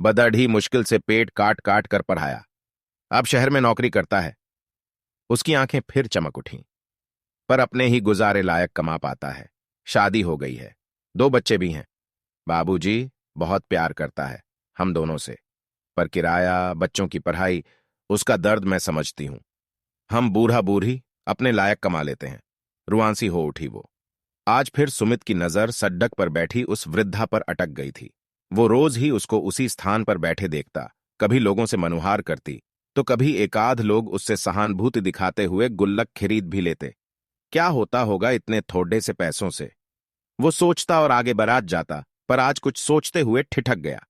बदढ़ ही मुश्किल से पेट काट काट कर पढ़ाया। अब शहर में नौकरी करता है। उसकी आंखें फिर चमक उठीं। पर अपने ही गुजारे लायक कमा पाता है। शादी हो गई है, 2 बच्चे भी हैं। बाबूजी बहुत प्यार करता है हम दोनों से, पर किराया, बच्चों की पढ़ाई, उसका दर्द मैं समझती हूं। हम बूढ़ा बूढ़ी अपने लायक कमा लेते हैं। रुआंसी हो उठी वो। आज फिर सुमित की नजर सड्डक पर बैठी उस वृद्धा पर अटक गई थी। वो रोज ही उसको उसी स्थान पर बैठे देखता। कभी लोगों से मनुहार करती, तो कभी एकाध लोग उससे सहानुभूति दिखाते हुए गुल्लक खरीद भी लेते। क्या होता होगा इतने थोड़े से पैसों से? वो सोचता और आगे बरात जाता, पर आज कुछ सोचते हुए ठिठक गया।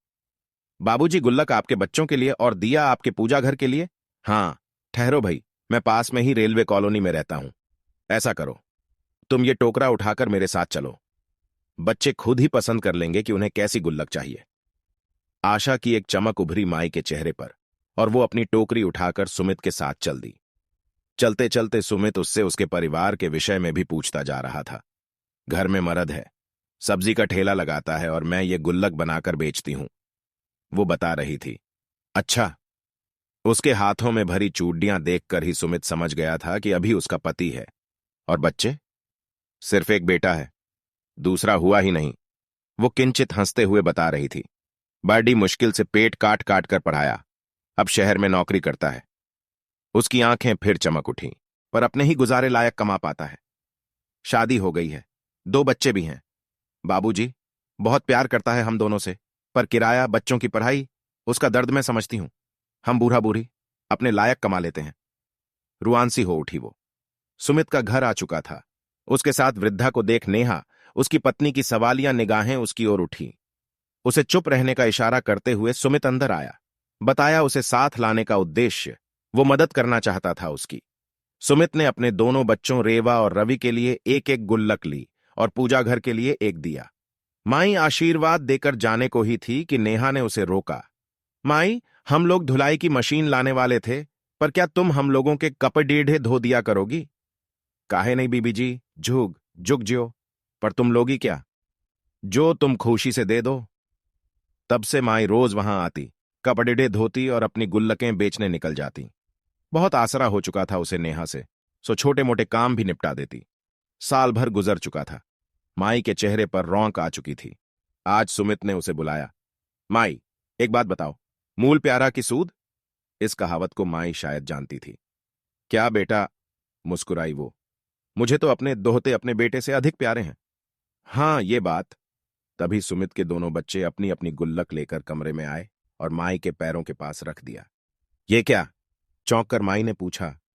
बाबूजी, गुल्लक आपके बच्चों के लिए और दिया आपके पूजा घर के लिए। हाँ, ठहरो भाई, मैं पास में ही रेलवे कॉलोनी में रहता हूं। ऐसा करो, तुम ये टोकरा उठाकर मेरे साथ चलो। बच्चे खुद ही पसंद कर लेंगे कि उन्हें कैसी गुल्लक चाहिए। आशा की एक चमक उभरी माई के चेहरे पर, और वो अपनी टोकरी उठाकर सुमित के साथ चल दी। चलते चलते सुमित उससे उसके परिवार के विषय में भी पूछता जा रहा था। घर में मर्द है, सब्जी का ठेला लगाता है, और मैं ये गुल्लक बनाकर बेचती हूं, वो बता रही थी। अच्छा। उसके हाथों में भरी चूड़ियां देखकर ही सुमित समझ गया था कि अभी उसका पति है। और बच्चे? सिर्फ एक बेटा है, दूसरा हुआ ही नहीं, वो किंचित हंसते हुए बता रही थी। बड़ी मुश्किल से पेट काट काट कर पढ़ाया। अब शहर में नौकरी करता है। उसकी आंखें फिर चमक उठीं। पर अपने ही गुजारे लायक कमा पाता है। शादी हो गई है, 2 बच्चे भी हैं। बाबूजी बहुत प्यार करता है हम दोनों से, पर किराया, बच्चों की पढ़ाई, उसका दर्द मैं समझती हूं। हम बूढ़ा बूढ़ी अपने लायक कमा लेते हैं। रुआंसी हो उठी वो। सुमित का घर आ चुका था। उसके साथ वृद्धा को देख नेहा, उसकी पत्नी की सवालिया निगाहें उसकी ओर उठी। उसे चुप रहने का इशारा करते हुए सुमित अंदर आया। बताया उसे साथ लाने का उद्देश्य। वो मदद करना चाहता था उसकी। सुमित ने अपने दोनों बच्चों रेवा और रवि के लिए एक एक गुल्लक ली और पूजा घर के लिए एक दिया। माई आशीर्वाद देकर जाने को ही थी कि नेहा ने उसे रोका। माई, हम लोग धुलाई की मशीन लाने वाले थे, पर क्या तुम हम लोगों के कपड़े धो दिया करोगी? काहे नहीं बीबी जी, झुग झुक ज्यो, पर तुम लोगी क्या? जो तुम खुशी से दे दो। तब से माई रोज वहां आती, कपड़े धोती और अपनी गुल्लकें बेचने निकल जाती। बहुत आसरा हो चुका था उसे नेहा से, सो छोटे मोटे काम भी निपटा देती। साल भर गुजर चुका था। माई के चेहरे पर रौंक आ चुकी थी। आज सुमित ने उसे बुलाया। माई, एक बात बताओ, मूल प्यारा की सूद? इस कहावत को माई शायद जानती थी। क्या बेटा? मुस्कुराई वो। मुझे तो अपने दोहते अपने बेटे से अधिक प्यारे हैं। हाँ, ये बात। तभी सुमित के दोनों बच्चे अपनी अपनी गुल्लक लेकर कमरे में आए और माई के पैरों के पास रख दिया। ये क्या? चौंक कर माई ने पूछा।